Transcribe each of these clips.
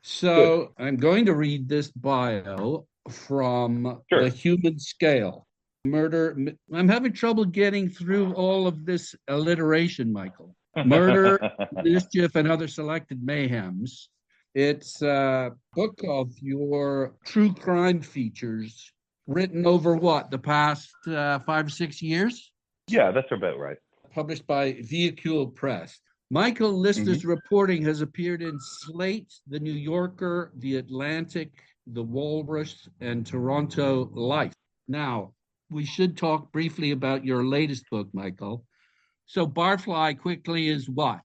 Good. So I'm going to read this bio from The Sure. Human Scale. Murder. I'm having trouble getting through all of this alliteration, Michael. Murder, mischief, and other selected mayhems. It's a book of your true crime features written over what, the past 5 or 6 years? Yeah, that's about right. Published by Vehicule Press. Michael Hmm. Lister's reporting has appeared in Slate, The New Yorker, The Atlantic, The Walrus, and Toronto Life. Now, we should talk briefly about your latest book, Michael. So, Barfly quickly is what?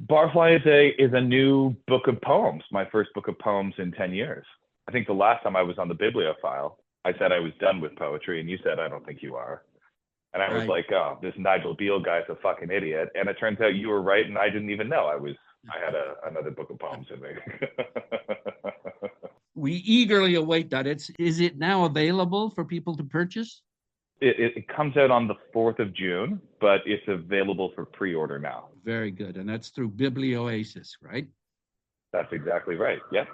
Barfly is a new book of poems, my first book of poems in 10 years. I think the last time I was on the bibliophile, I said I was done with poetry, and you said, I don't think you are. And I was Right. like, oh, this Nigel Beale guy's a fucking idiot. And it turns out you were right, and I didn't even know I had another book of poems in me. We eagerly await that. Is it now available for people to purchase? It comes out on the 4th of June, but it's available for pre-order now. Very good. And that's through Biblioasis, right? That's exactly right. Yes.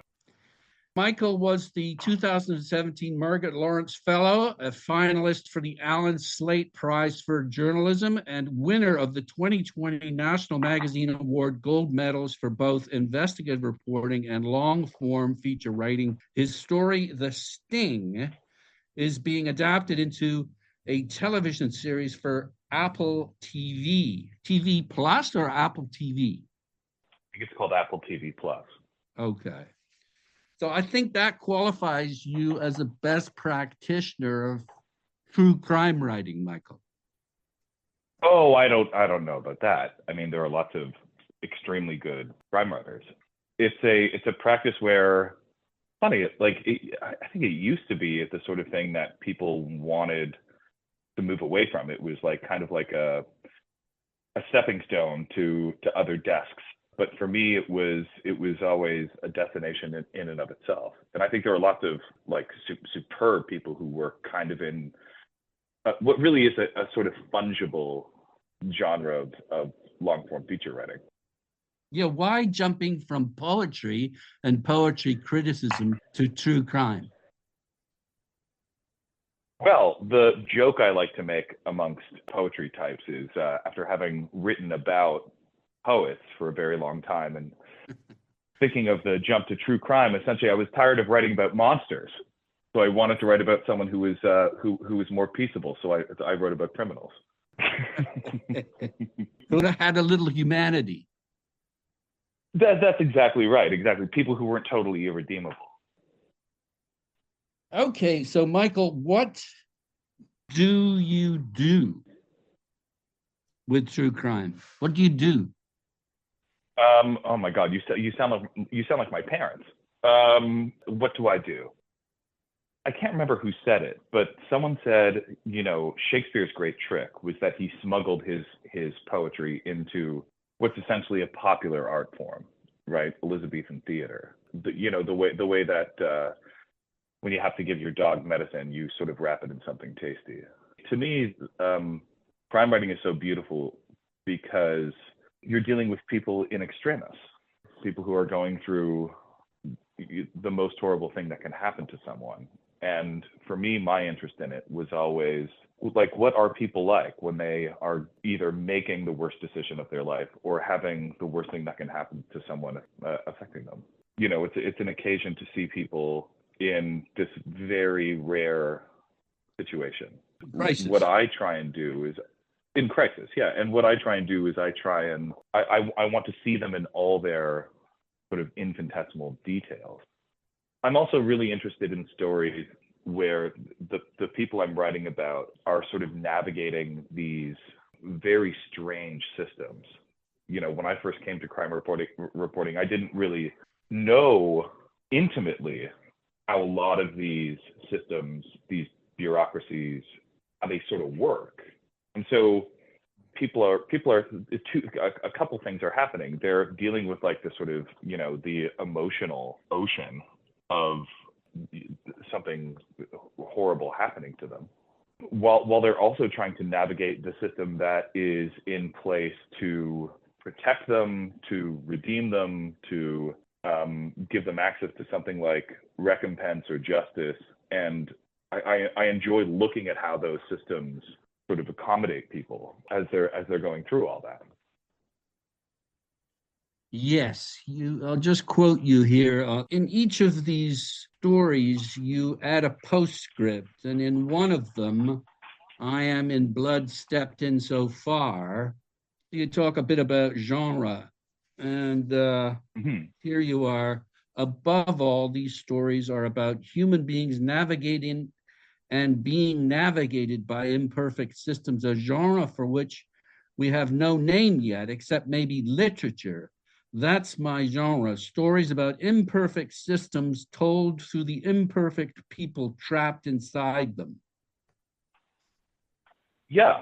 Michael was the 2017 Margaret Lawrence Fellow, a finalist for the Alan Slate Prize for Journalism, and winner of the 2020 National Magazine Award Gold Medals for both investigative reporting and long form feature writing. His story, The Sting, is being adapted into a television series for Apple TV. TV Plus or Apple TV? I think it's called Apple TV Plus. Okay. So I think that qualifies you as a best practitioner of true crime writing, Michael. Oh, I don't know about that. I mean, there are lots of extremely good crime writers. It's a practice where, funny, I think it used to be the sort of thing that people wanted to move away from. It was like kind of like a stepping stone to other desks. But for me, it was always a destination in and of itself. And I think there are lots of like superb people who work kind of in what really is a sort of fungible genre of long form feature writing. Yeah, why jumping from poetry and poetry criticism to true crime? Well, the joke I like to make amongst poetry types is after having written about poets for a very long time and thinking of the jump to true crime, essentially I was tired of writing about monsters. So I wanted to write about someone who was more peaceable. So I wrote about criminals. Who had a little humanity. That's exactly right. Exactly. People who weren't totally irredeemable. Okay, so Michael, what do you do with true crime? What do you do? Oh my God, you sound like my parents. What do I do? I can't remember who said it, but someone said, Shakespeare's great trick was that he smuggled his poetry into what's essentially a popular art form, right? Elizabethan theater. The way that when you have to give your dog medicine, you sort of wrap it in something tasty. To me, crime writing is so beautiful because you're dealing with people in extremis, people who are going through the most horrible thing that can happen to someone. And for me, my interest in it was always like, what are people like when they are either making the worst decision of their life or having the worst thing that can happen to someone affecting them? It's an occasion to see people in this very rare situation. What Crisis. I try and do is in crisis, yeah. And what I try and do is I want to see them in all their sort of infinitesimal details. I'm also really interested in stories where the people I'm writing about are sort of navigating these very strange systems. When I first came to crime reporting, I didn't really know intimately how a lot of these systems, these bureaucracies, how they sort of work. And so a couple things are happening. They're dealing with like the sort of, the emotional ocean of something horrible happening to them, while they're also trying to navigate the system that is in place to protect them, to redeem them, to give them access to something like recompense or justice. And I enjoy looking at how those systems sort of accommodate people as they're going through all that. Yes, I'll just quote you here. In each of these stories, you add a postscript, and in one of them, I am in blood stepped in so far. You talk a bit about genre, and here you are. Above all, these stories are about human beings navigating and being navigated by imperfect systems, a genre for which we have no name yet, except maybe literature. That's my genre, stories about imperfect systems told through the imperfect people trapped inside them. Yeah,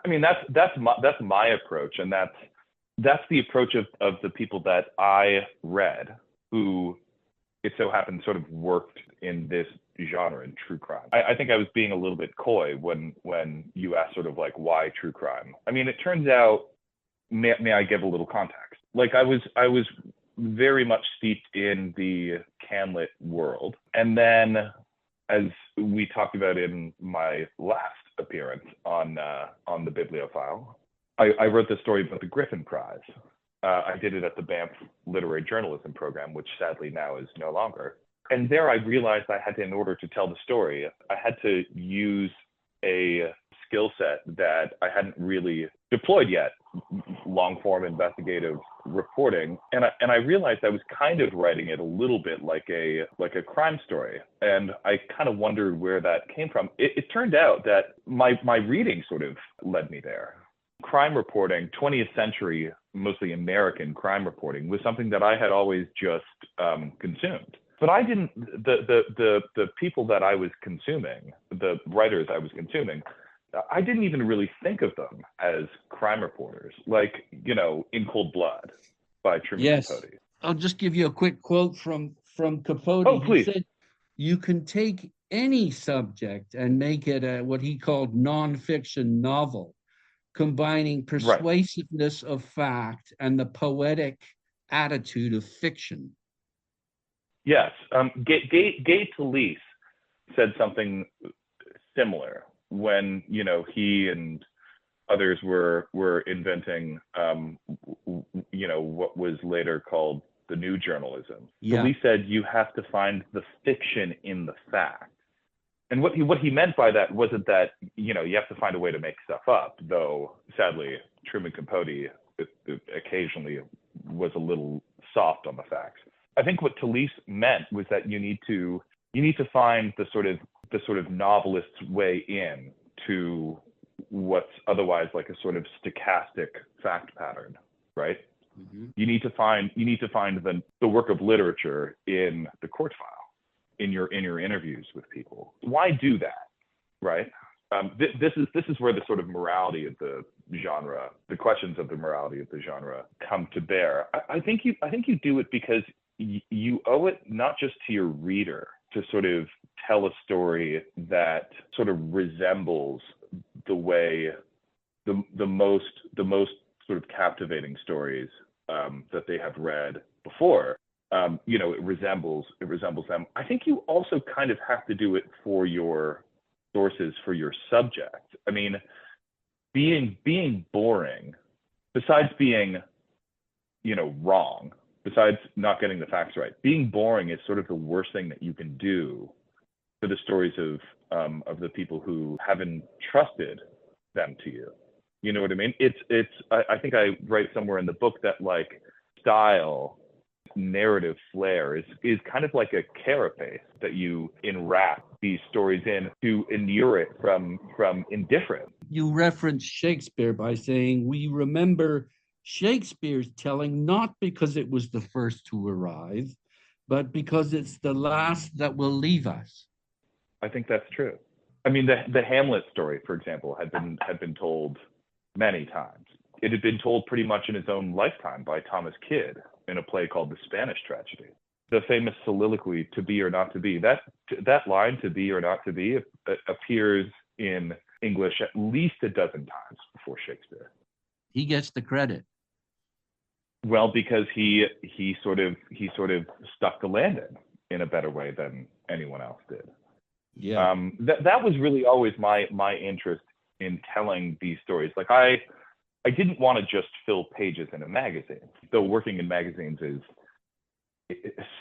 I mean that's my approach, and that's the approach of the people that I read, who it so happened sort of worked in this genre in true crime. I think I was being a little bit coy when you asked sort of like why true crime. I mean, it turns out, may I give a little context? Like I was very much steeped in the Canlit world, and then as we talked about in my last appearance on the Bibliophile, I wrote this story about the Griffin Prize. I did it at the Banff Literary Journalism program, which sadly now is no longer. And there I realized I had to, in order to tell the story, I had to use a skill set that I hadn't really deployed yet, long form investigative reporting. And I realized I was kind of writing it a little bit like a crime story. And I kind of wondered where that came from. It turned out that my reading sort of led me there. Crime reporting, 20th century, mostly American crime reporting, was something that I had always just consumed. But I didn't, the people that I was consuming, the writers I was consuming, I didn't even really think of them as crime reporters, like, you know, In Cold Blood by Truman Capote. I'll just give you a quick quote from Capote. Oh, please. He said, you can take any subject and make it what he called nonfiction novel, combining persuasiveness of fact and the poetic attitude of fiction. Yes. Gay Talese said something similar when, you know, he and others were inventing, you know, what was later called the new journalism. Yeah. Talese said you have to find the fiction in the fact. And what he meant by that wasn't that, you know, you have to find a way to make stuff up, though sadly Truman Capote occasionally was a little soft on the facts. I think what Talese meant was that you need to find the sort of novelist's way in to what's otherwise like a sort of stochastic fact pattern, right? Mm-hmm. You need to find the work of literature in the court file, in your interviews with people. Why do that, right? This is where the sort of morality of the genre, the questions of the morality of the genre come to bear. I think you do it because you owe it not just to your reader to sort of tell a story that sort of resembles the way the most sort of captivating stories that they have read before. You know, it resembles them. I think you also kind of have to do it for your sources, for your subject. I mean, being boring, besides being, you know, wrong, besides not getting the facts right, being boring is sort of the worst thing that you can do for the stories of the people who haven't trusted them to you. You know what I mean? I think I write somewhere in the book that like style, narrative flair is kind of like a carapace that you enwrap these stories in to inure it from indifference. You reference Shakespeare by saying we remember Shakespeare's telling not because it was the first to arrive, but because it's the last that will leave us. I think that's true. I mean, the Hamlet story, for example, had been told many times. It had been told pretty much in his own lifetime by Thomas Kyd in a play called The Spanish Tragedy. The famous soliloquy, to be or not to be, that line, to be or not to be, appears in English at least a dozen times before Shakespeare. He gets the credit. Well, because he sort of stuck the landing in a better way than anyone else did. Yeah. That was really always my interest in telling these stories. Like I didn't want to just fill pages in a magazine. Though working in magazines is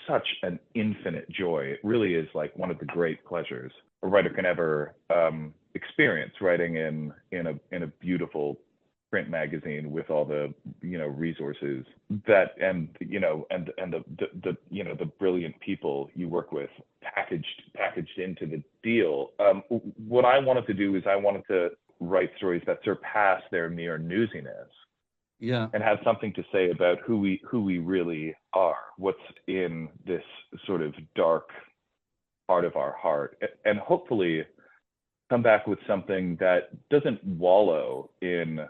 such an infinite joy. It really is like one of the great pleasures a writer can ever experience, writing in a beautiful print magazine with all the resources that and the brilliant people you work with packaged into the deal. What I wanted to do is I wanted to write stories that surpass their mere newsiness. Yeah. And have something to say about who we really are, what's in this sort of dark part of our heart, and hopefully come back with something that doesn't wallow in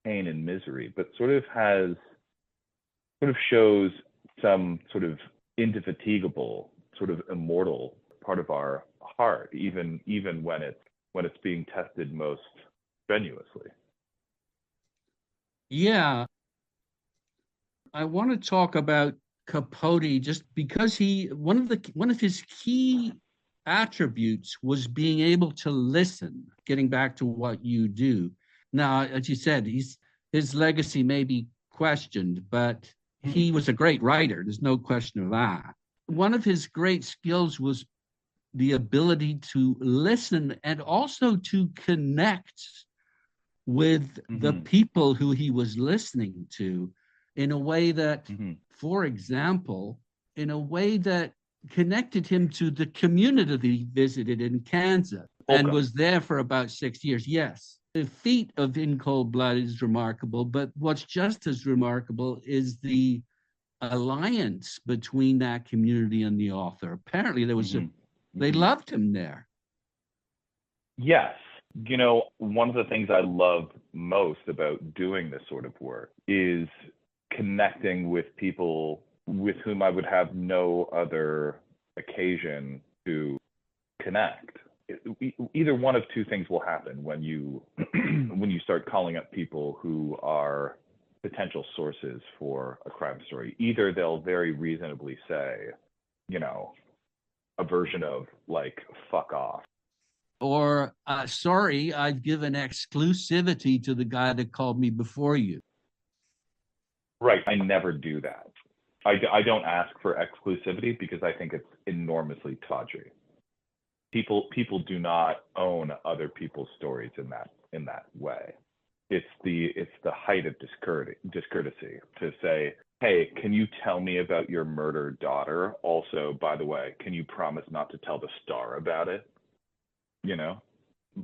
pain and misery, but sort of shows some sort of indefatigable, sort of immortal part of our heart, even when it's being tested most strenuously. Yeah. I want to talk about Capote just because one of his key attributes was being able to listen, getting back to what you do. Now, as you said, his legacy may be questioned, but he was a great writer. There's no question of that. One of his great skills was the ability to listen and also to connect with the people who he was listening to in a way that, for example, in a way that connected him to the community that he visited in Kansas and was there for about 6 years. Yes, the feat of In Cold Blood is remarkable, but what's just as remarkable is the alliance between that community and the author. Apparently there was they loved him there. Yes. One of the things I love most about doing this sort of work is connecting with people with whom I would have no other occasion to connect. Either one of two things will happen when you start calling up people who are potential sources for a crime story. Either they'll very reasonably say, a version of like, fuck off. Or, sorry, I've given exclusivity to the guy that called me before you. Right. I never do that. I don't ask for exclusivity because I think it's enormously tawdry. People do not own other people's stories in that way. It's the height of discourtesy to say, hey, can you tell me about your murdered daughter? Also, by the way, can you promise not to tell the Star about it?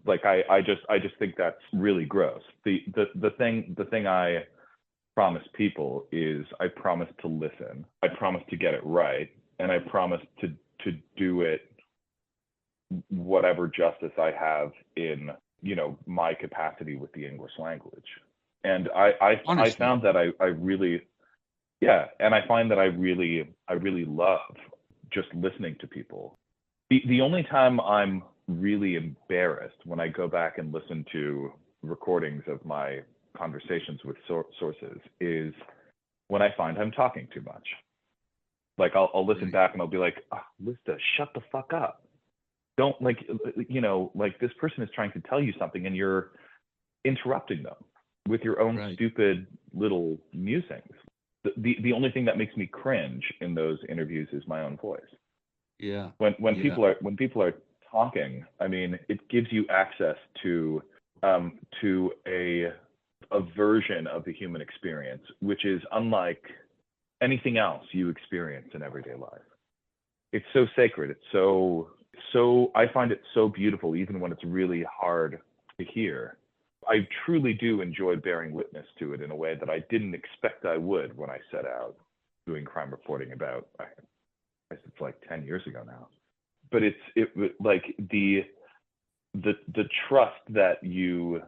Like I just think that's really gross. The thing I promise people is I promise to listen, I promise to get it right, and I promise to do it whatever justice I have in my capacity with the English language. And I found that I really and I find that I really love just listening to people. The only time I'm really embarrassed when I go back and listen to recordings of my conversations with sources is when I find I'm talking too much. Like I'll listen back and I'll be like, Lista, shut the fuck up. Don't like this person is trying to tell you something and you're interrupting them with your own stupid little musings. The only thing that makes me cringe in those interviews is my own voice. Yeah. When people are talking, I mean, it gives you access to a version of the human experience, which is unlike anything else you experience in everyday life. It's so sacred. It's so I find it so beautiful, even when it's really hard to hear. I truly do enjoy bearing witness to it in a way that I didn't expect I would when I set out doing crime reporting about, I guess it's like 10 years ago now. But it like the trust that you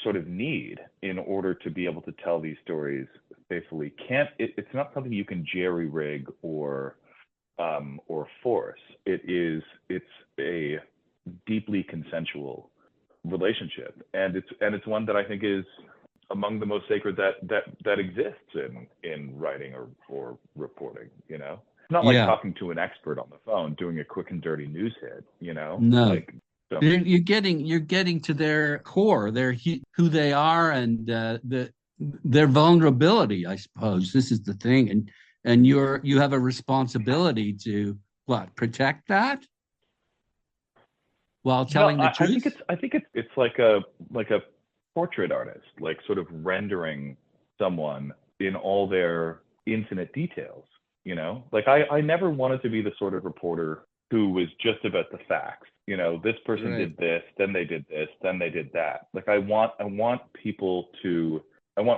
sort of need in order to be able to tell these stories faithfully it's not something you can jerry rig or force. It's a deeply consensual relationship, and it's one that I think is among the most sacred that exists in writing or reporting, you know? It's not like Yeah. talking to an expert on the phone, doing a quick and dirty news hit, you know? No. Like, so, You're getting to their core, who they are, and their vulnerability. I suppose this is the thing, and you have a responsibility to protect that while well, telling the truth. I think it's like a portrait artist, like sort of rendering someone in all their infinite details, you know? Like I never wanted to be the sort of reporter who was just about the facts. You know, this person Right. did this, then they did this, then they did that. Like I want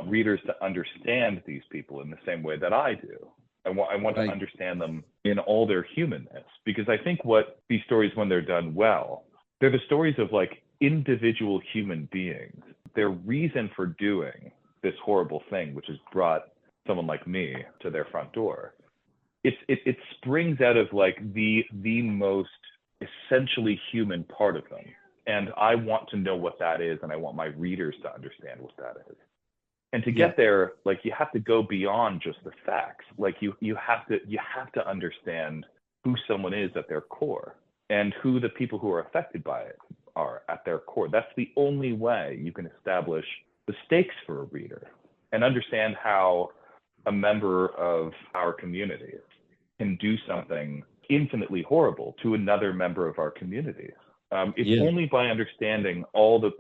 readers to understand these people in the same way that I do. I want to Right. understand them in all their humanness, because I think what these stories, when they're done well, they're the stories of like individual human beings. Their reason for doing this horrible thing, which has brought someone like me to their front door, it springs out of like the most essentially human part of them. And I want to know what that is, and I want my readers to understand what that is. And to Yeah. get there, like you have to go beyond just the facts. Like you have to understand who someone is at their core, and who the people who are affected by it are at their core. That's the only way you can establish the stakes for a reader and understand how a member of our community can do something infinitely horrible to another member of our community. It's Yeah. only by understanding all the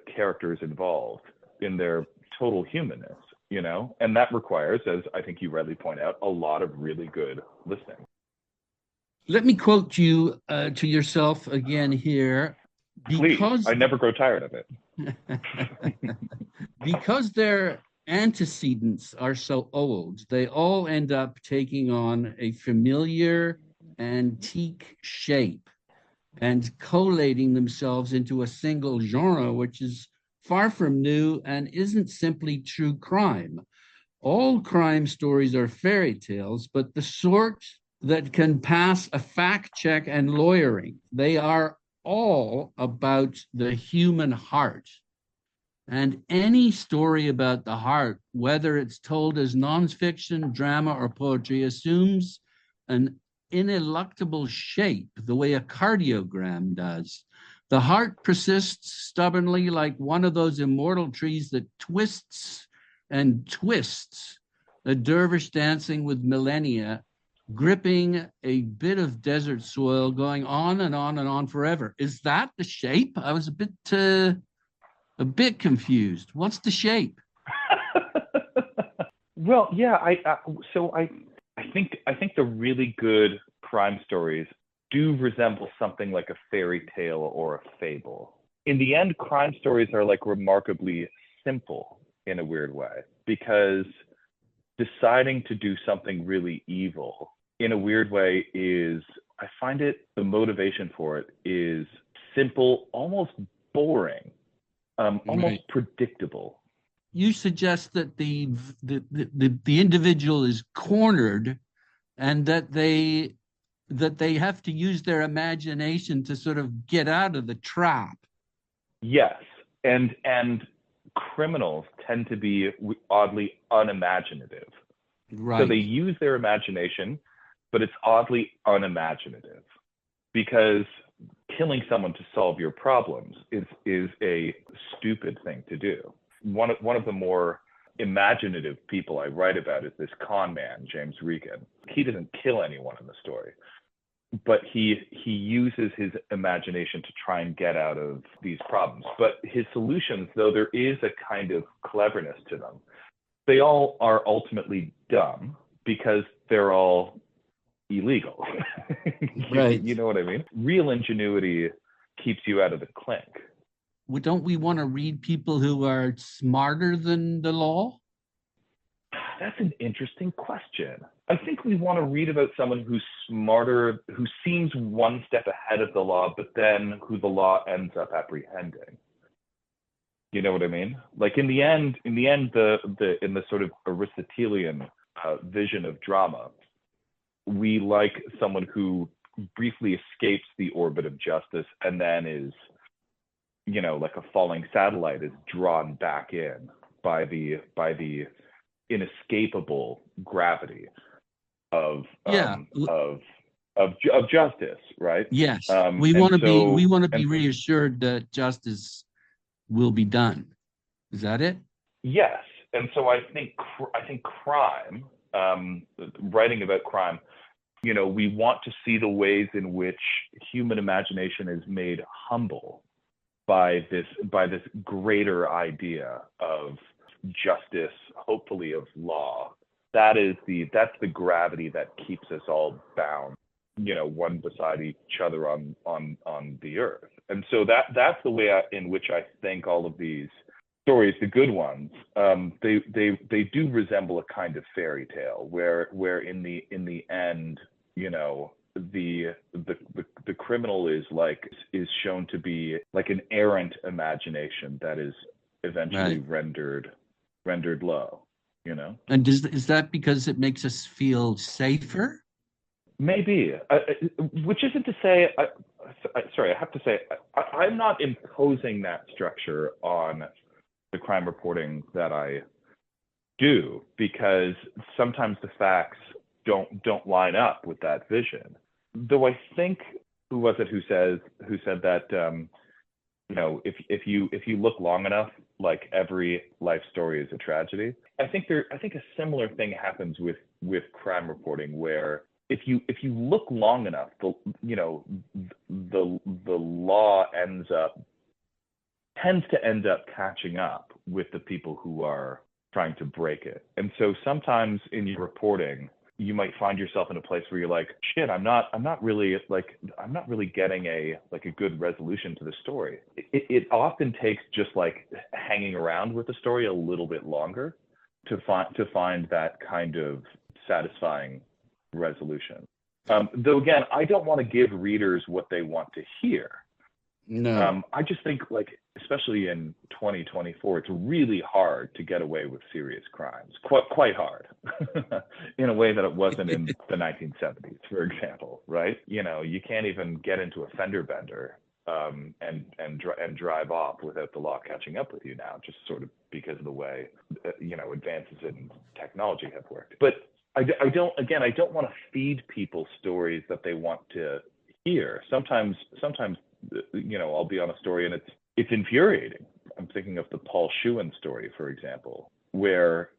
characters involved in their total humanness, you know, and that requires, as I think you rightly point out, a lot of really good listening. Let me quote you to yourself again here, Please, because I never grow tired of it. because their antecedents are so old, they all end up taking on a familiar antique shape and collating themselves into a single genre, which is far from new and isn't simply true crime. All crime stories are fairy tales, but the sort that can pass a fact check and lawyering. They are all about the human heart. And any story about the heart, whether it's told as nonfiction, drama, or poetry, assumes an ineluctable shape, the way a cardiogram does. The heart persists stubbornly like one of those immortal trees that twists and twists, a dervish dancing with millennia, gripping a bit of desert soil, going on and on and on forever. Is that the shape? I was a bit confused. What's the shape? Well, yeah, I think the really good crime stories do resemble something like a fairy tale or a fable. In the end, crime stories are like remarkably simple in a weird way, because deciding to do something really evil in a weird way is, I find the motivation for it is simple, almost boring, almost Right. predictable. You suggest that the individual is cornered, and that they have to use their imagination to sort of get out of the trap. Yes, and criminals tend to be oddly unimaginative. So they Right. use their imagination, but it's oddly unimaginative, because killing someone to solve your problems is a stupid thing to do. One of the more imaginative people I write about is this con man, James Regan. He doesn't kill anyone in the story, but he uses his imagination to try and get out of these problems. But his solutions, though there is a kind of cleverness to them, they all are ultimately dumb because they're all illegal. Right. You know what I mean? Real ingenuity keeps you out of the clink. Don't we want to read people who are smarter than the law? That's an interesting question. I think we want to read about someone who's smarter, who seems one step ahead of the law, but then who the law ends up apprehending. You know what I mean? Like in the end, in the sort of Aristotelian vision of drama, we like someone who briefly escapes the orbit of justice and then is like a falling satellite is drawn back in by the inescapable gravity of Yeah. justice, right? Yes. Um, We and want to be so we want to be and reassured that justice will be done. Is that it? yes, and so I think crime, writing about crime, we want to see the ways in which human imagination is made humble by this greater idea of justice, hopefully of law. That's the gravity that keeps us all bound, one beside each other on the earth. And so that's the way in which I think all of these stories, the good ones, they do resemble a kind of fairy tale where in the end, the criminal is shown to be like an errant imagination that is eventually Right. rendered low. And is that because it makes us feel safer? Maybe, which isn't to say. Sorry, I have to say I'm not imposing that structure on the crime reporting that I do, because sometimes the facts don't line up with that vision. Though I think, who was it who said that if you look long enough, like every life story is a tragedy. I think a similar thing happens with crime reporting, where if you look long enough, the law tends to end up catching up with the people who are trying to break it. And so sometimes in your reporting, you might find yourself in a place where you're like, shit, I'm not really getting a good resolution to the story. It often takes just like hanging around with the story a little bit longer to find that kind of satisfying resolution. Though again, I don't want to give readers what they want to hear. No. I just think, especially in 2024, it's really hard to get away with serious crimes. Quite hard, in a way that it wasn't in the 1970s, for example. Right? You can't even get into a fender bender and drive off without the law catching up with you now, just sort of because of the way advances in technology have worked. But I don't want to feed people stories that they want to hear. Sometimes I'll be on a story and it's infuriating. I'm thinking of the Paul Schuen story, for example, where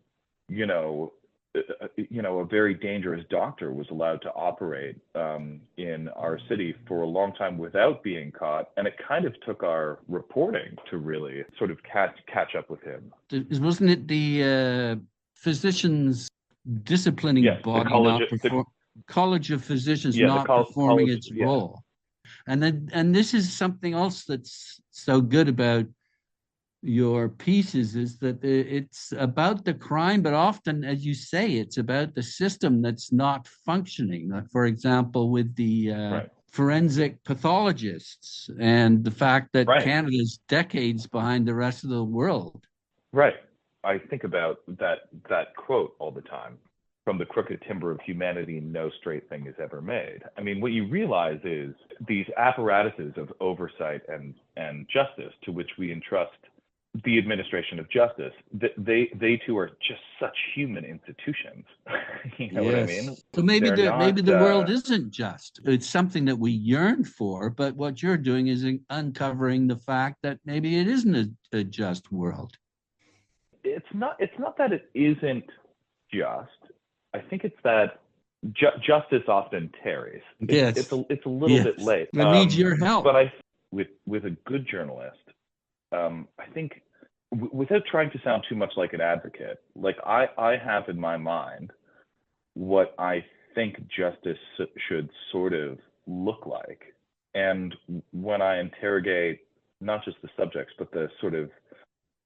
a very dangerous doctor was allowed to operate in our city for a long time without being caught, and it kind of took our reporting to really sort of catch up with him. Wasn't it the physicians disciplining body College of Physicians not performing its role? And this is something else that's so good about your pieces, is that it's about the crime, but often, as you say, it's about the system that's not functioning. Like, for example, with the forensic pathologists and the fact that Canada's decades behind the rest of the world. Right. I think about that quote all the time. From the crooked timber of humanity, no straight thing is ever made. I mean, what you realize is these apparatuses of oversight and justice to which we entrust the administration of justice, they too are just such human institutions. You know what I mean? So maybe the world isn't just. It's something that we yearn for, but what you're doing is uncovering the fact that maybe it isn't a just world. It's not that it isn't just. I think it's that justice often tarries. It's a little bit late. It needs your help. But with a good journalist, I think, without trying to sound too much like an advocate, like I have in my mind what I think justice should sort of look like. And when I interrogate not just the subjects, but the sort of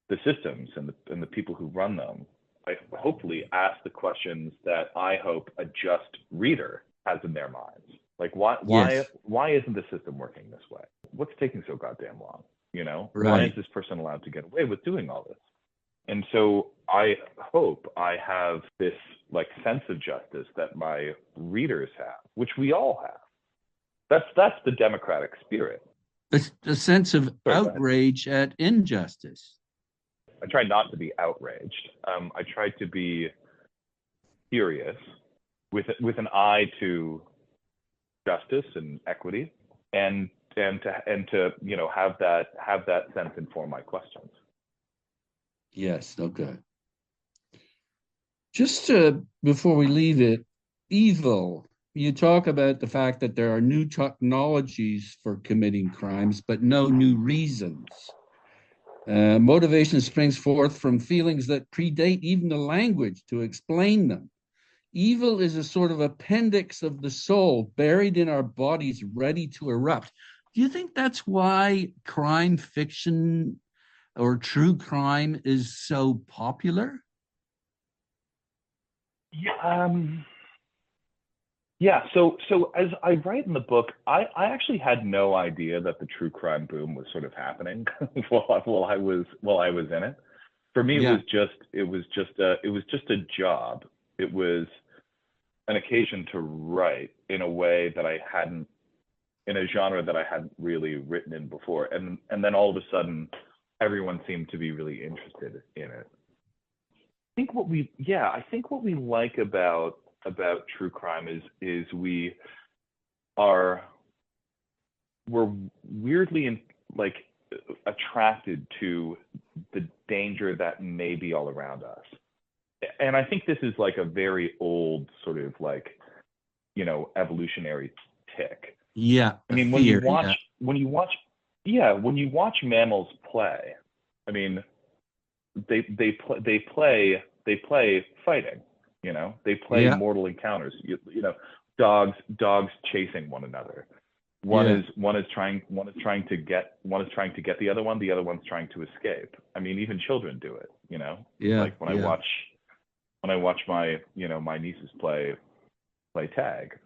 the systems and the people who run them, I hopefully ask the questions that I hope a just reader has in their minds. Like, why isn't the system working this way? What's taking so goddamn long? Why is this person allowed to get away with doing all this? And so I hope I have this sense of justice that my readers have, which we all have. That's the democratic spirit. a sense of Sorry, outrage at injustice. I try not to be outraged. I try to be curious with an eye to justice and equity, and to have that sense inform my questions. Yes, okay. Just before we leave it, evil. You talk about the fact that there are new technologies for committing crimes, but no new reasons. Motivation springs forth from feelings that predate even the language to explain them. Evil is a sort of appendix of the soul buried in our bodies, ready to erupt. Do you think that's why crime fiction or true crime is so popular? Yeah. So as I write in the book, I actually had no idea that the true crime boom was sort of happening while I was in it. For me, Yeah. it was just a job. It was an occasion to write in a way that I hadn't, in a genre that I hadn't really written in before. And then all of a sudden, everyone seemed to be really interested in it. I think what we like about true crime is we're weirdly attracted to the danger that may be all around us. And I think this is like a very old sort of evolutionary tick. Yeah. I mean, fear, when you watch mammals play, I mean, they play fighting. They play mortal encounters. Dogs chasing one another. One is trying to get the other one. The other one's trying to escape. I mean, even children do it. Like when I watch my my nieces play tag.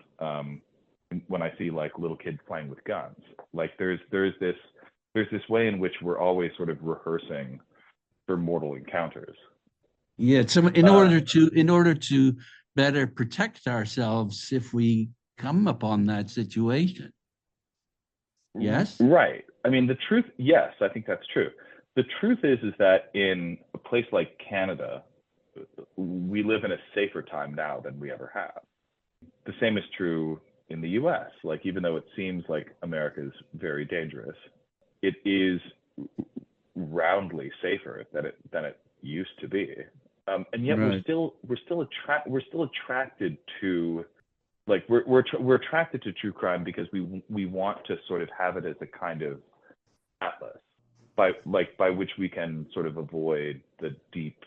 When I see like little kids playing with guns, like there's this way in which we're always sort of rehearsing for mortal encounters. Yeah. So in order to better protect ourselves if we come upon that situation. Yes. Right. I mean, the truth. Yes, I think that's true. The truth is that in a place like Canada, we live in a safer time now than we ever have. The same is true in the U.S. Like, even though it seems like America is very dangerous, it is roundly safer than it used to be. And yet Right. we're still attracted to, like, we're attracted to true crime because we want to sort of have it as a kind of atlas by which we can sort of avoid the deep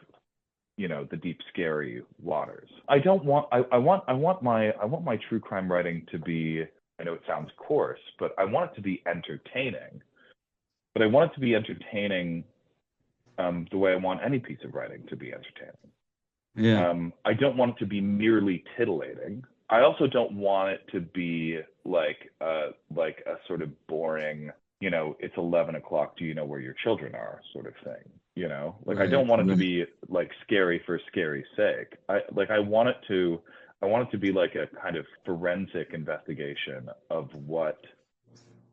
scary waters. I want my true crime writing to be, I know it sounds coarse, but I want it to be entertaining. But I want it to be entertaining the way I want any piece of writing to be entertaining. Yeah. I don't want it to be merely titillating. I also don't want it to be like a sort of boring, it's 11 o'clock, do you know where your children are sort of thing. I don't want it to be like scary for scary's sake. I want it to be like a kind of forensic investigation of what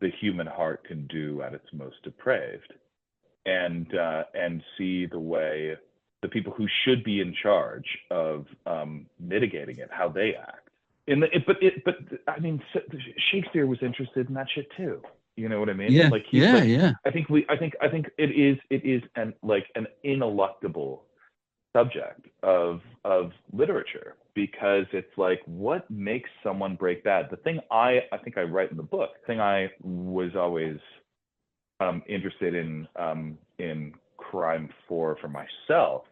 the human heart can do at its most depraved, and see the way the people who should be in charge of mitigating it, how they act. But I mean, Shakespeare was interested in that shit too. You know what I mean? Yeah. Like I think it is an ineluctable subject of literature, because it's like, what makes someone break bad? The thing I think I write in the book, the thing I was always interested in crime for myself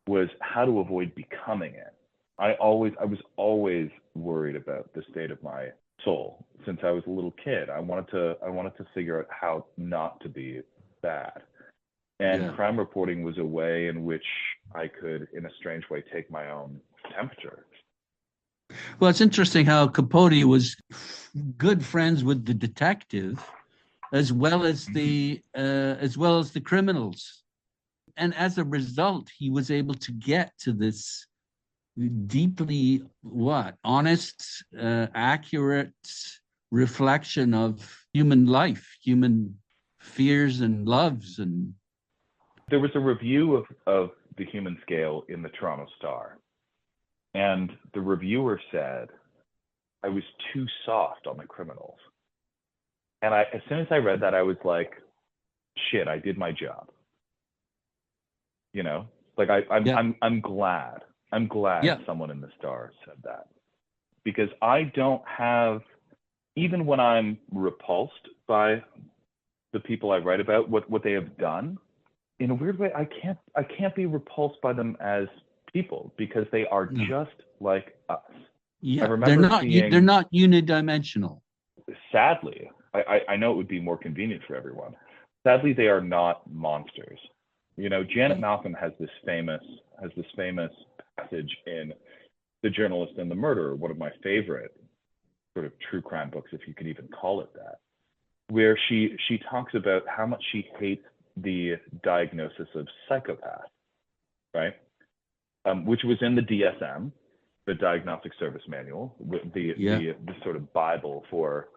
was how to avoid becoming it. I was always worried about the state of my soul since I was a little kid. I wanted to figure out how not to be bad. And crime reporting was a way in which I could, in a strange way, take my own temperature. Well, it's interesting how Capote was good friends with the detective as well as the criminals. And as a result, he was able to get to this deeply honest, accurate reflection of human life, human fears and loves. And There was a review of the human scale in the Toronto Star, and the reviewer said I was too soft on the criminals. And as soon as I read that, I was like, shit, I did my job. You know, like I'm glad. I'm glad someone in the Star said that, because I don't have, even when I'm repulsed by the people I write about, what they have done, in a weird way, I can't be repulsed by them as people, because they are just like us. Yeah, I remember they're not unidimensional. Sadly, I know it would be more convenient for everyone. Sadly, they are not monsters. You know, Janet Malcolm has this famous passage in The Journalist and the Murderer, one of my favorite sort of true crime books, if you could even call it that, where she talks about how much she hates the diagnosis of psychopath, right? Which was in the DSM, the Diagnostic Service Manual, the sort of Bible for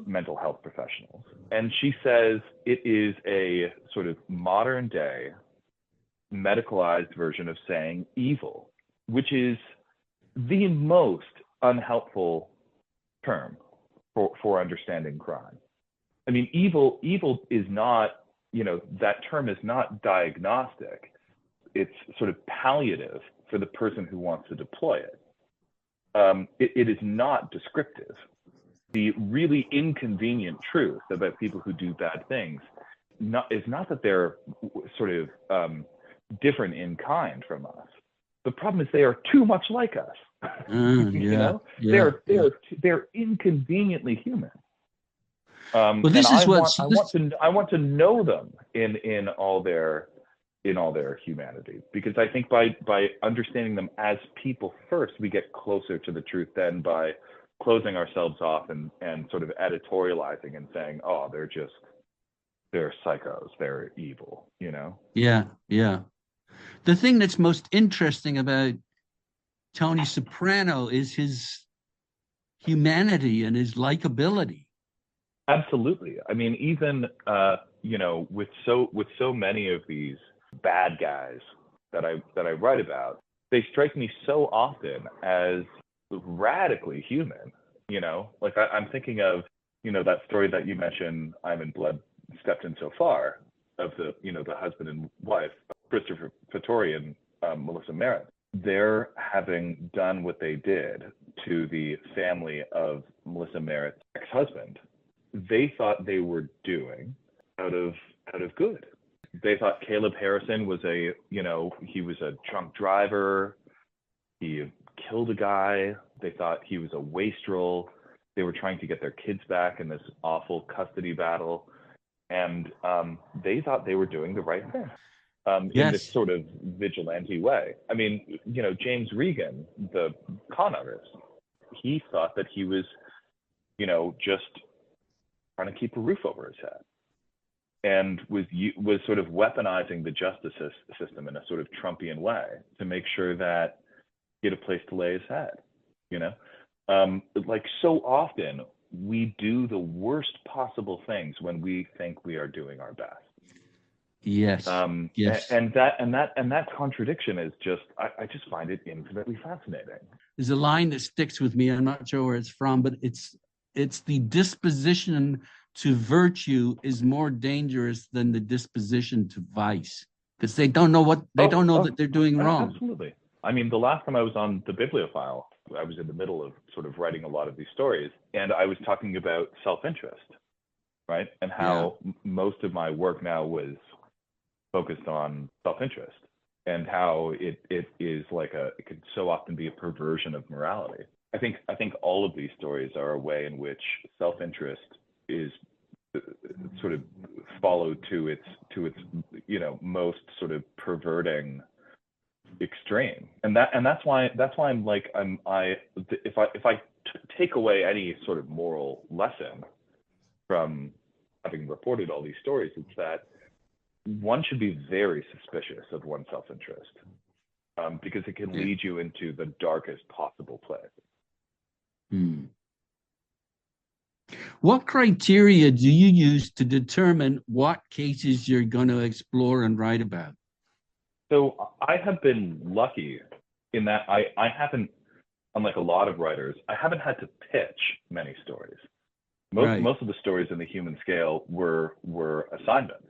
mental health professionals. And she says it is a sort of modern day medicalized version of saying evil, which is the most unhelpful term for understanding crime. I mean, evil is not, you know, that term is not diagnostic. It's sort of palliative for the person who wants to deploy it. It is not descriptive. The really inconvenient truth about people who do bad things is not that they're sort of different in kind from us. The problem is they are too much like us. You know, they're inconveniently human. Well, this and is I want to know them in all their humanity, because I think by understanding them as people first, we get closer to the truth than by closing ourselves off and sort of editorializing and saying, oh, they're psychos, they're evil, you know? Yeah. The thing that's most interesting about Tony Soprano is his humanity and his likability. Absolutely. I mean, even you know, with so many of these bad guys that I write about, they strike me so often as radically human. You know, like I'm thinking of, you know, that story that you mentioned, I'm in Blood Stepped In So Far, of the, you know, the husband and wife, Christopher Fattori and Melissa Merritt. They're having done what they did to the family of Melissa Merritt's ex-husband, they thought they were doing out of good. They thought Caleb Harrison was he was a drunk driver. He killed a guy. They thought he was a wastrel. They were trying to get their kids back in this awful custody battle. And they thought they were doing the right thing in this sort of vigilante way. I mean, you know, James Regan, the con artist, he thought that he was, you know, just trying to keep a roof over his head, and was sort of weaponizing the justice system in a sort of Trumpian way to make sure that he had a place to lay his head, you know? Like so often we do the worst possible things when we think we are doing our best. Yes. And that contradiction is just, I just find it infinitely fascinating. There's a line that sticks with me. I'm not sure where it's from, but it's the disposition to virtue is more dangerous than the disposition to vice, because they don't know that they're doing wrong. Absolutely. I mean, the last time I was on the Bibliophile, I was in the middle of sort of writing a lot of these stories, and I was talking about self-interest, right? And how most of my work now was focused on self-interest, and how it is like it could so often be a perversion of morality. I think all of these stories are a way in which self-interest is sort of followed to its you know, most sort of perverting extreme, and that's why I'm like if I take away any sort of moral lesson from having reported all these stories, it's that one should be very suspicious of one's self-interest, because it can lead you into the darkest possible place. What criteria do you use to determine what cases you're going to explore and write about? So I have been lucky in that I haven't, unlike a lot of writers, I haven't had to pitch many stories. Right. Most of the stories in the human scale were assignments.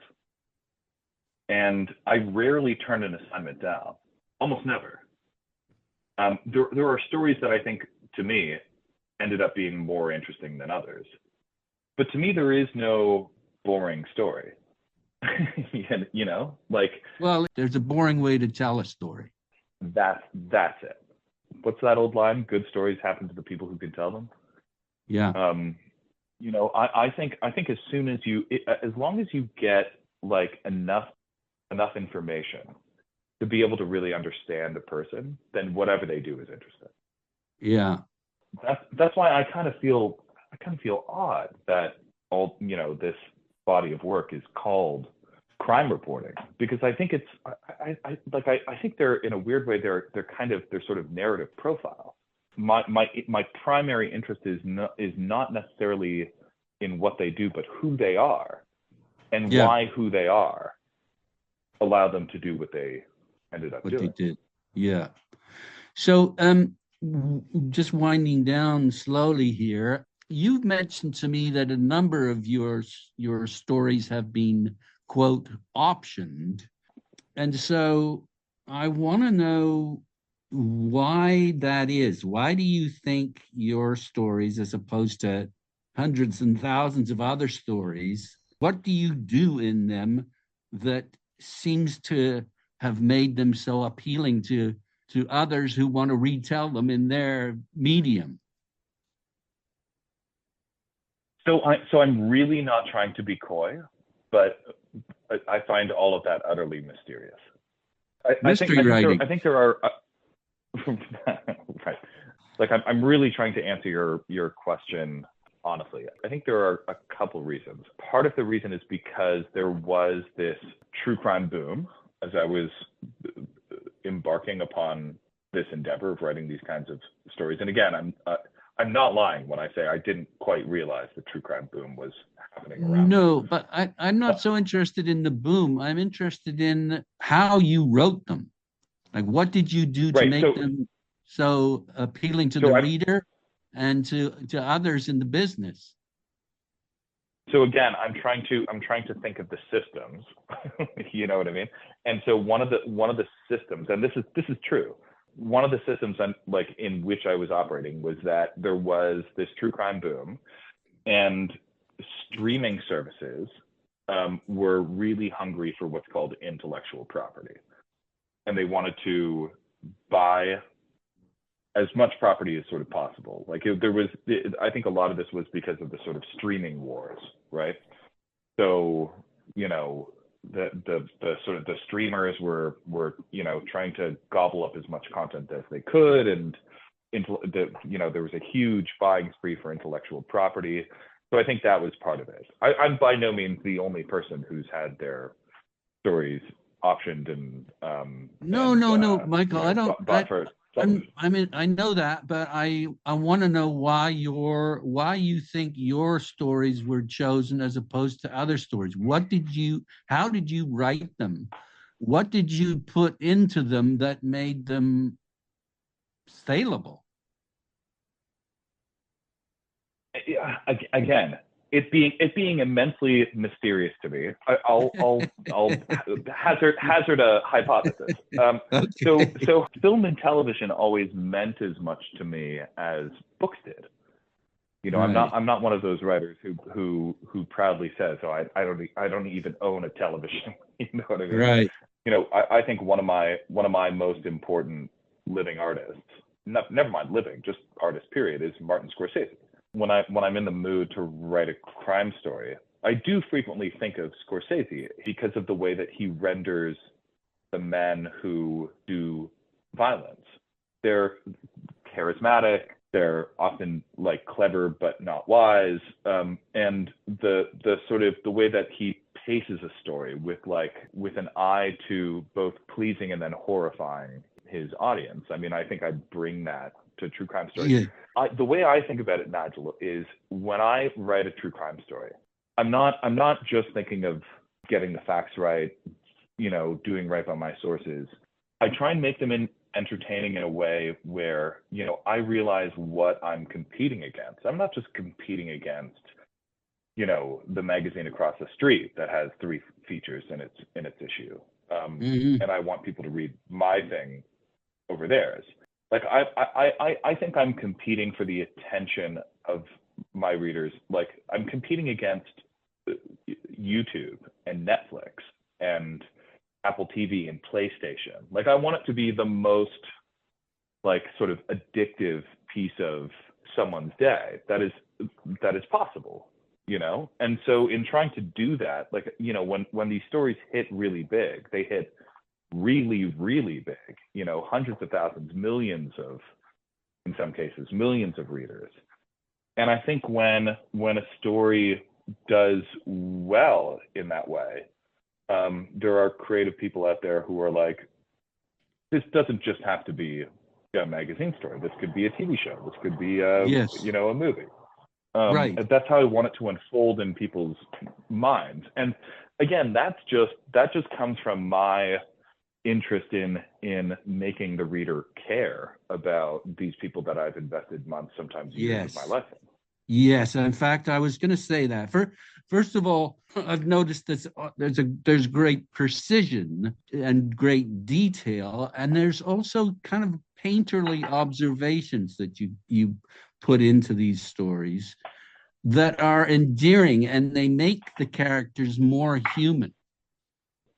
And I rarely turn an assignment down, almost never. There are stories that I think, to me, ended up being more interesting than others. But to me, there is no boring story. You know, like, Well, there's a boring way to tell a story. that's it. What's that old line? Good stories happen to the people who can tell them. Yeah. You know, I think as soon as as long as you get like enough information to be able to really understand a person, then whatever they do is interesting. Yeah. That's why I kind of feel odd that this body of work is called crime reporting, because I think it's I think they're, in a weird way, they're sort of narrative profile. My primary interest is not necessarily in what they do, but who they are, and Yeah. why who they are allow them to do what they ended up doing. What they did. Yeah. So just winding down slowly here, you've mentioned to me that a number of your stories have been, quote, optioned. And so I want to know why that is. Why do you think your stories, as opposed to hundreds and thousands of other stories, what do you do in them that seems to have made them so appealing to others who want to retell them in their medium? So I'm really not trying to be coy, but I find all of that utterly mysterious. Mystery writing. I think there are right. Like, I'm really trying to answer your question honestly. I think there are a couple reasons. Part of the reason is because there was this true crime boom as I was embarking upon this endeavor of writing these kinds of stories. And again, I'm not lying when I say I didn't quite realize the true crime boom was happening around No, me. but I'm not so interested in the boom. I'm interested in how you wrote them. Like, what did you do to Right. make them so appealing to the I reader and to others in the business? So again, I'm trying to think of the systems, you know what I mean? And so one of the systems, and this is true, one of the systems in which I was operating was that there was this true crime boom, and streaming services were really hungry for what's called intellectual property, and they wanted to buy as much property as sort of possible. I think a lot of this was because of the sort of streaming wars, right? So, the sort of the streamers were trying to gobble up as much content as they could, and there was a huge buying spree for intellectual property. So I think that was part of it. I'm by no means the only person who's had their stories optioned No, Michael. I don't. bought for I mean, I know that, but I want to know why you think your stories were chosen as opposed to other stories. How did you write them? What did you put into them that made them saleable? Yeah, again, it being immensely mysterious to me. I'll hazard a hypothesis. Okay. So film and television always meant as much to me as books did. Right. I'm not one of those writers who proudly says, "Oh, I don't even own a television." You know what I mean? Right. I think one of my most important living artists, never mind living, just artist period, is Martin Scorsese. When I'm in the mood to write a crime story, I do frequently think of Scorsese because of the way that he renders the men who do violence. They're charismatic, they're often like clever but not wise, and the sort of the way that he paces a story with an eye to both pleasing and then horrifying his audience. I mean, I think I bring that true crime stories. Yeah. The way I think about it, Nigel, is when I write a true crime story, I'm not just thinking of getting the facts right, doing right by my sources. I try and make them entertaining in a way where, I realize what I'm competing against. I'm not just competing against, the magazine across the street that has 3 features in its issue. And I want people to read my thing over theirs. Like I think I'm competing for the attention of my readers. Like I'm competing against YouTube and Netflix and Apple TV and PlayStation. Like I want it to be the most like sort of addictive piece of someone's day that is possible, And so in trying to do that, like, when these stories hit really big, they hit really, really big, hundreds of thousands, millions of, in some cases, millions of readers. And I think when a story does well in that way, there are creative people out there who are like, this doesn't just have to be a magazine story. This could be a TV show. This could be a movie. Right. That's how I want it to unfold in people's minds. And again, that just comes from my interest in making the reader care about these people that I've invested months, sometimes years of my life in. Yes, in fact, I was going to say that. First of all, I've noticed that there's great precision and great detail, and there's also kind of painterly observations that you put into these stories that are endearing, and they make the characters more human.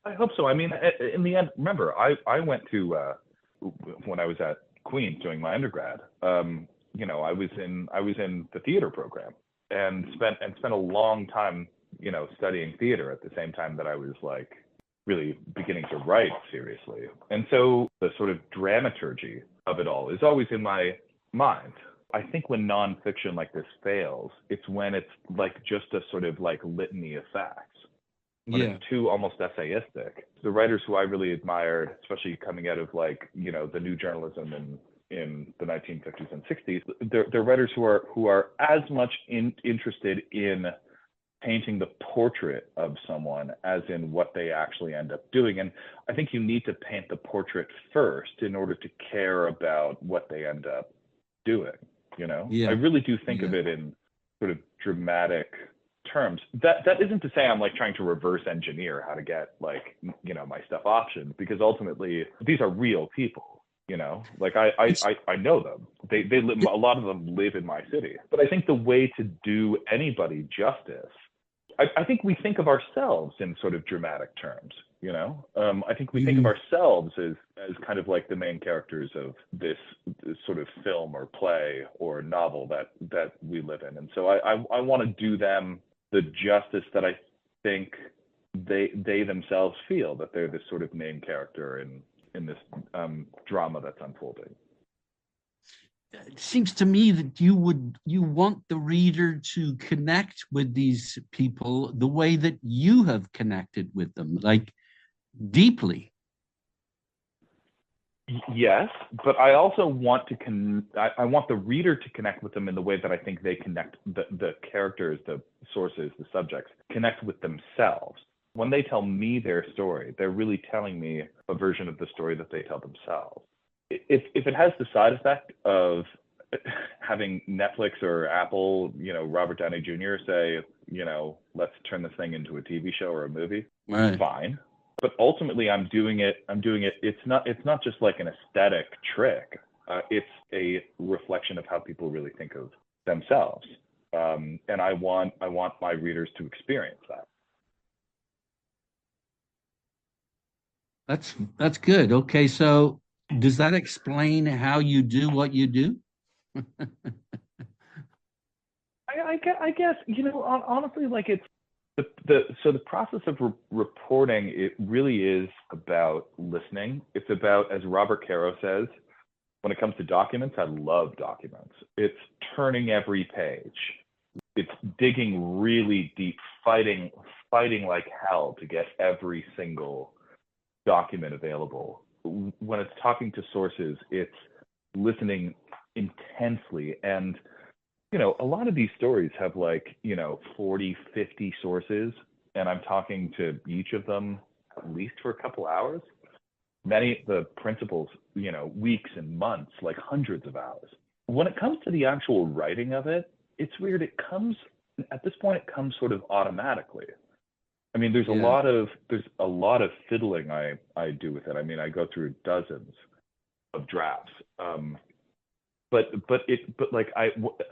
I hope so. I mean, in the end, remember, I went to when I was at Queens doing my undergrad. I was in the theater program and spent a long time, studying theater at the same time that I was like really beginning to write seriously. And so the sort of dramaturgy of it all is always in my mind. I think when nonfiction like this fails, it's when it's like just a sort of like litany of facts. When it's too almost essayistic. The writers who I really admired, especially coming out of like, the new journalism in the 1950s and 60s, they're writers who are as much interested in painting the portrait of someone as in what they actually end up doing. And I think you need to paint the portrait first in order to care about what they end up doing. I really do think of it in sort of dramatic terms. That isn't to say I'm like trying to reverse engineer how to get like, my stuff optioned, because ultimately these are real people. Like I know them. They live, a lot of them live in my city. But I think the way to do anybody justice, I think we think of ourselves in sort of dramatic terms. I think we think of ourselves as kind of like the main characters of this sort of film or play or novel that we live in. And so I want to do them the justice that I think they themselves feel, that they're this sort of main character in this drama that's unfolding. It seems to me that you want the reader to connect with these people the way that you have connected with them, like deeply. Yes, but I also want I want the reader to connect with them in the way that I think they connect, the characters, the sources, the subjects, connect with themselves. When they tell me their story, they're really telling me a version of the story that they tell themselves. If it has the side effect of having Netflix or Apple, Robert Downey Jr. say, let's turn this thing into a TV show or a movie, fine. But ultimately, I'm doing it. It's not just like an aesthetic trick. It's a reflection of how people really think of themselves, and I want my readers to experience that. That's good. Okay, so does that explain how you do what you do? I guess honestly, like it's the process of reporting. It really is about listening. It's about, as Robert Caro says, when it comes to documents, I love documents. It's turning every page. It's digging really deep, fighting like hell to get every single document available. When it's talking to sources, it's listening intensely. And, a lot of these stories have 40, 50 sources, and I'm talking to each of them at least for a couple hours. Many the principals, weeks and months, like hundreds of hours. When it comes to the actual writing of it, it's weird. At this point, it comes sort of automatically. I mean, there's a lot of fiddling I do with it. I mean, I go through dozens of drafts. But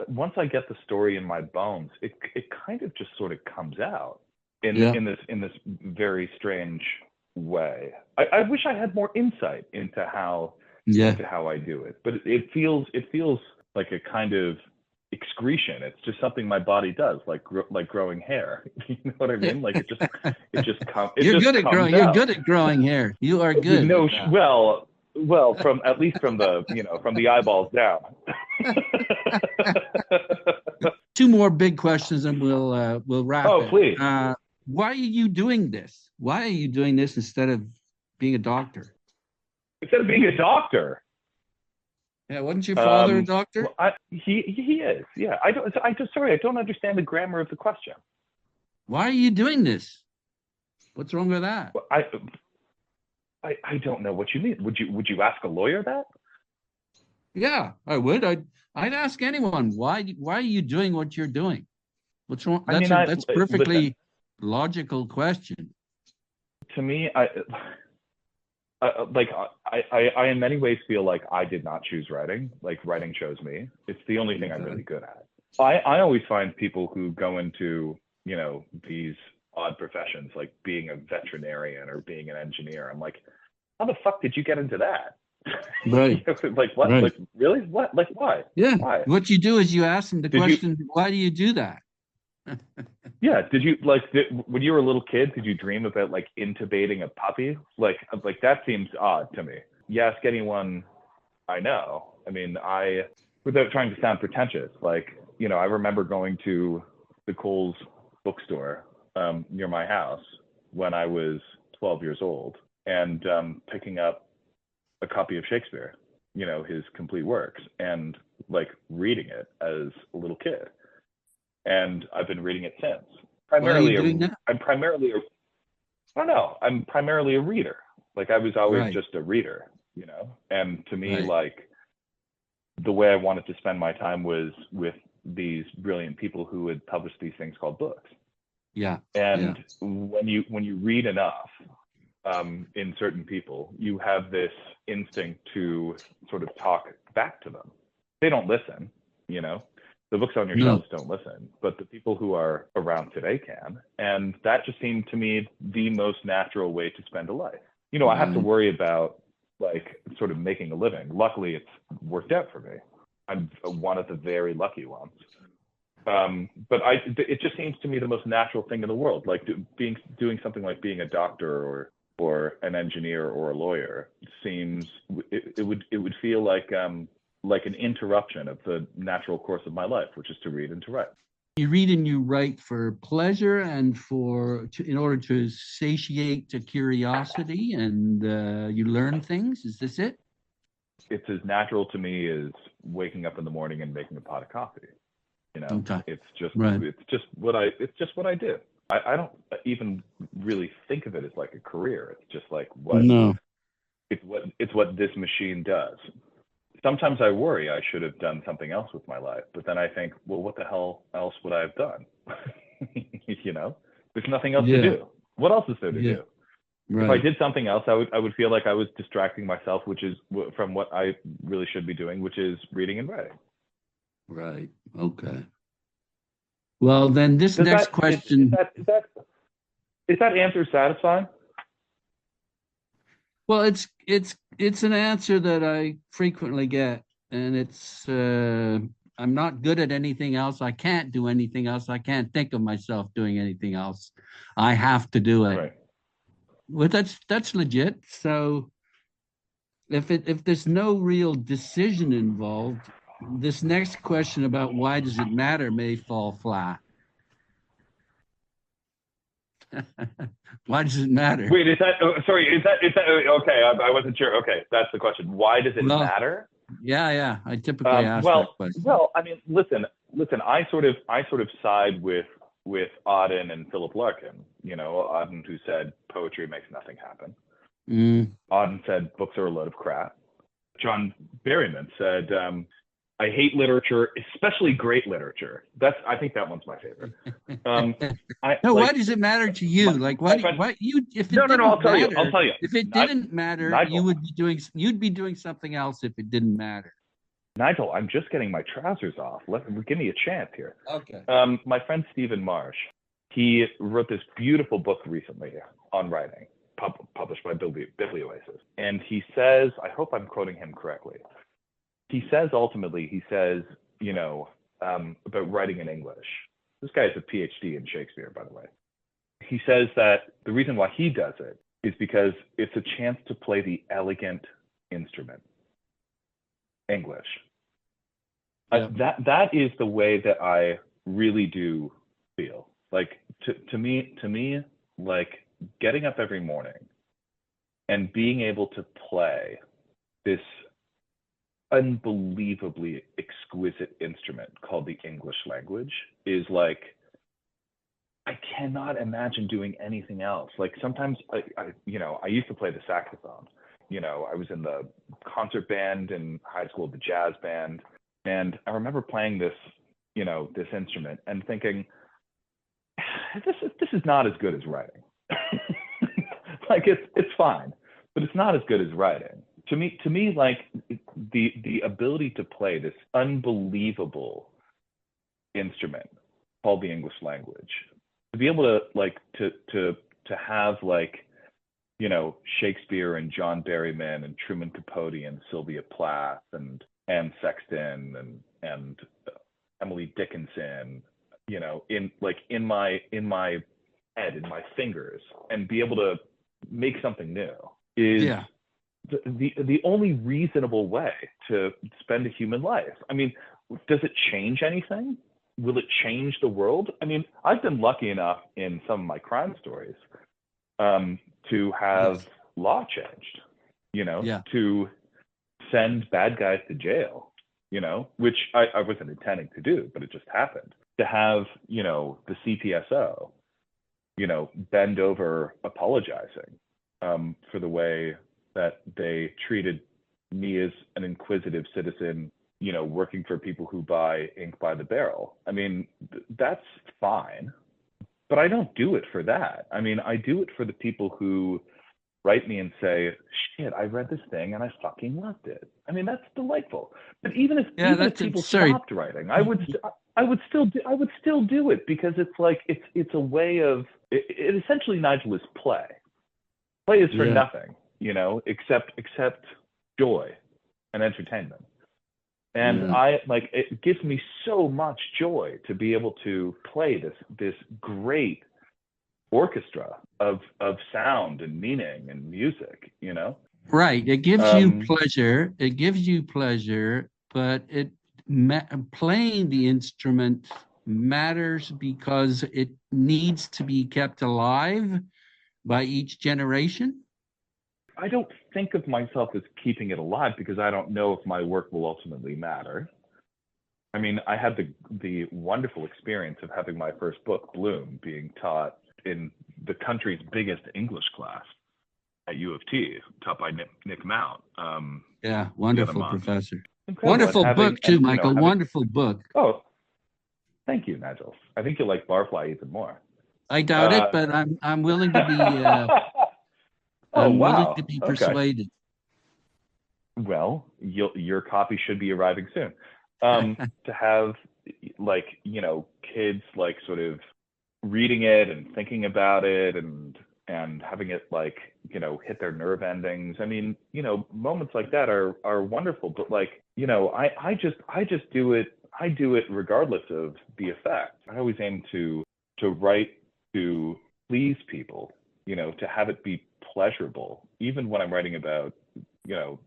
once I get the story in my bones, it kind of just sort of comes out in this very strange way. I wish I had more insight into how I do it, but it feels like a kind of excretion. It's just something my body does, like growing hair. You know what I mean? Like it just comes. You're good at growing hair. You are good. Well, from the eyeballs down. Two more big questions, and we'll wrap. Oh, please. Why are you doing this? Why are you doing this instead of being a doctor? Instead of being a doctor. Yeah, wasn't your father a doctor? Well, he is. Yeah. I don't understand the grammar of the question. Why are you doing this? What's wrong with that? Well, I don't know what you mean. Would you ask a lawyer that? Yeah, I would. I'd ask anyone, why are you doing what you're doing? What's wrong? That's perfectly logical question. To me, I in many ways feel like I did not choose writing. Like writing chose me. It's the only thing I'm really good at. I always find people who go into, these odd professions, like being a veterinarian or being an engineer. I'm like, how the fuck did you get into that? Right. Like what? Right. Like really? What? Like why? Yeah. Why? What you do is you ask them the question, why do you do that? Yeah. Did you when you were a little kid, did you dream about like intubating a puppy? Like that seems odd to me. You ask anyone I know. I mean, without trying to sound pretentious, I remember going to the Kohl's bookstore near my house when I was 12 years old and picking up a copy of Shakespeare, his complete works, and reading it as a little kid. And I've been reading it since. I'm primarily a reader. Like I was always just a reader, and to me, the way I wanted to spend my time was with these brilliant people who had published these things called books. Yeah. And when you read enough in certain people, you have this instinct to sort of talk back to them. They don't listen, the books on your shelves don't listen, but the people who are around today can. And that just seemed to me the most natural way to spend a life. I have to worry about sort of making a living. Luckily, it's worked out for me. I'm one of the very lucky ones. But it just seems to me the most natural thing in the world, doing something like being a doctor or an engineer or a lawyer seems, it would feel like an interruption of the natural course of my life, which is to read and to write. You read and you write for pleasure and in order to satiate to curiosity, and you learn things. Is this it? It's as natural to me as waking up in the morning and making a pot of coffee. Okay. It's just what I do. I don't even really think of it as like a career. It's just like it's what this machine does. Sometimes I worry I should have done something else with my life, but then I think, well, what the hell else would I have done? There's nothing else to do. What else is there to do? Right. If I did something else, I would feel like I was distracting myself, which is from what I really should be doing, which is reading and writing. Right. Okay. Well, then this next question. Is that answer satisfying? Well, it's an answer that I frequently get, and it's I'm not good at anything else. I can't do anything else. I can't think of myself doing anything else. I have to do it. Right. Well, that's legit. So if there's no real decision involved, this next question about why does it matter may fall flat. Why does it matter? Wait, is that okay? I wasn't sure. Okay, that's the question. Why does it matter? Yeah. I typically ask that question. Well, I mean, listen. I sort of side with Auden and Philip Larkin. You know, Auden, who said poetry makes nothing happen. Auden said books are a load of crap. John Berryman said, I hate literature, especially great literature. I think that one's my favorite. Why does it matter to you? If it didn't matter, Nigel, you'd be doing something else if it didn't matter. Nigel, I'm just getting my trousers off. Give me a chance here. Okay. My friend Stephen Marsh, he wrote this beautiful book recently on writing, published by Biblioasis. And he says, I hope I'm quoting him correctly. He says, you know, about writing in English. This guy has a PhD in Shakespeare, by the way. He says that the reason why he does it is because it's a chance to play the elegant instrument, English. Yeah. That is the way that I really do feel. Like to me, like getting up every morning and being able to play this unbelievably exquisite instrument called the English language is like, I cannot imagine doing anything else. Like sometimes I used to play the saxophone. You know, I was in the concert band in high school, the jazz band. And I remember playing this instrument and thinking, this is not as good as writing. Like it's fine, but it's not as good as writing. To me, like the ability to play this unbelievable instrument called the English language, to be able to to have like, you know, Shakespeare and John Berryman and Truman Capote and Sylvia Plath and Anne Sexton and Emily Dickinson, you know, in my head, in my fingers, and be able to make something new is the only reasonable way to spend a human life. I mean, does it change anything? Will it change the world? I mean, I've been lucky enough in some of my crime stories to have law changed, you know, to send bad guys to jail, you know, which I wasn't intending to do, but it just happened. To have, you know, the CPSO, you know, bend over apologizing for the way that they treated me as an inquisitive citizen, you know, working for people who buy ink by the barrel. I mean, that's fine, but I don't do it for that. I mean, I do it for the people who write me and say, shit, I read this thing and I fucking loved it. I mean, that's delightful. But even if people stopped writing, I would still do it, because it's like it's a way of it essentially, Nigel, is play. Play is for nothing, you know, except joy and entertainment. And it gives me so much joy to be able to play this great orchestra of sound and meaning and music, you know. Right. It gives you pleasure. It gives you pleasure, but playing the instrument matters because it needs to be kept alive by each generation. I don't think of myself as keeping it alive, because I don't know if my work will ultimately matter. I mean, I had the wonderful experience of having my first book, Bloom, being taught in the country's biggest English class at U of T, taught by Nick Mount. Wonderful professor. Wonderful book too, Michael. Wonderful book. Oh, thank you, Nigel. I think you'll like Barfly even more. I doubt it, but I'm willing to be. Willing to be persuaded. Okay. Well, your copy should be arriving soon. To have, like, you know, kids like sort of reading it and thinking about it and having it, like, you know, hit their nerve endings. I mean, you know, moments like that are wonderful, but, like, you know, I just do it. I do it regardless of the effect. I always aim to write to please people, you know, to have it be pleasurable, even when I'm writing about, you know,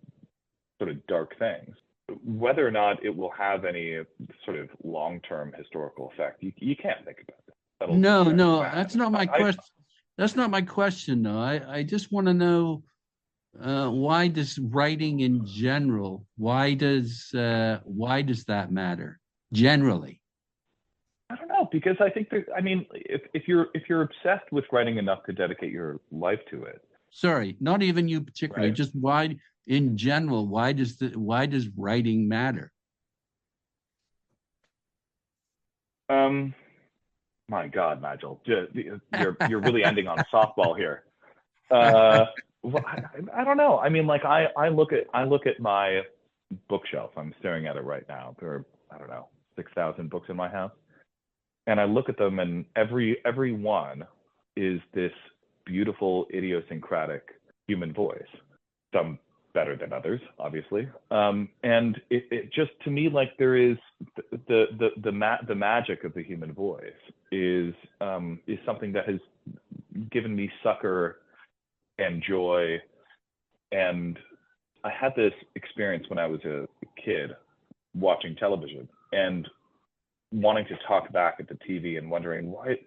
sort of dark things. Whether or not it will have any sort of long-term historical effect, you can't think about it. No, that's not my question. That's not my question, though. I just want to know Why does writing in general, why does that matter generally? I don't know, because I think that, I mean, if you're obsessed with writing enough to dedicate your life to it, Sorry, not even you particularly, right? just why in general, why does writing matter? Um, my God, Nigel, you're really ending on softball here. Uh, well, I don't know. I mean, like I look at my bookshelf. I'm staring at it right now. There are, I don't know, 6,000 books in my house, and I look at them, and every one is this beautiful, idiosyncratic human voice. Some better than others, obviously. And it just, to me, like, there is the magic of the human voice is something that has given me succor and joy. And I had this experience when I was a kid watching television and wanting to talk back at the TV and wondering why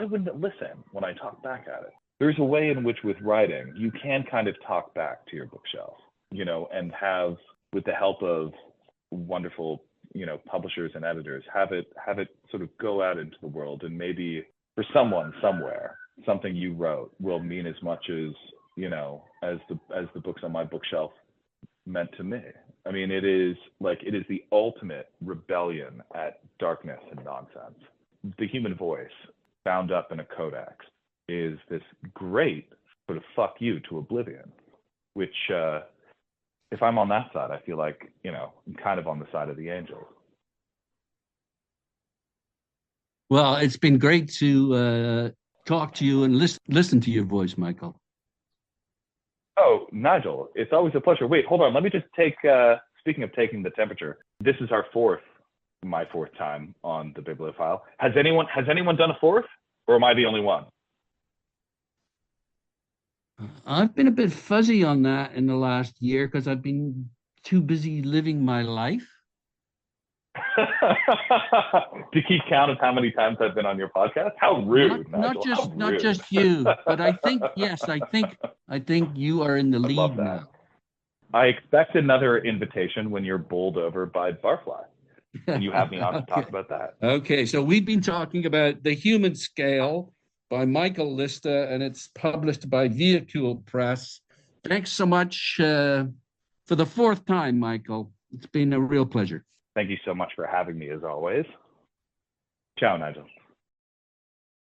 wouldn't it listen when I talk back at it? There's a way in which with writing, you can kind of talk back to your bookshelf, and have, with the help of wonderful, publishers and editors, have it sort of go out into the world, and maybe for someone somewhere, something you wrote will mean as much as, as the books on my bookshelf meant to me. I mean, it is the ultimate rebellion at darkness and nonsense. The human voice bound up in a codex is this great sort of fuck you to oblivion, which, if I'm on that side, I feel like, I'm kind of on the side of the angels. Well, it's been great to talk to you and listen to your voice, Michael. Oh, Nigel, it's always a pleasure. Wait, hold on. Let me just take, speaking of taking the temperature, this is my fourth time on the Bibliophile. Has anyone done a fourth, or am I the only one? I've been a bit fuzzy on that in the last year because I've been too busy living my life. To keep count of how many times I've been on your podcast? How rude, Not Nigel. not just you, but I think yes, I think you are in the I love lead that. now. I expect another invitation when you're bowled over by Barfly, and you have me on to talk about that. Okay, so we've been talking about The Human Scale by Michael Lista, and it's published by Vehicle Press. Thanks so much for the fourth time, Michael. It's been a real pleasure. Thank you so much for having me, as always. Ciao, Nigel.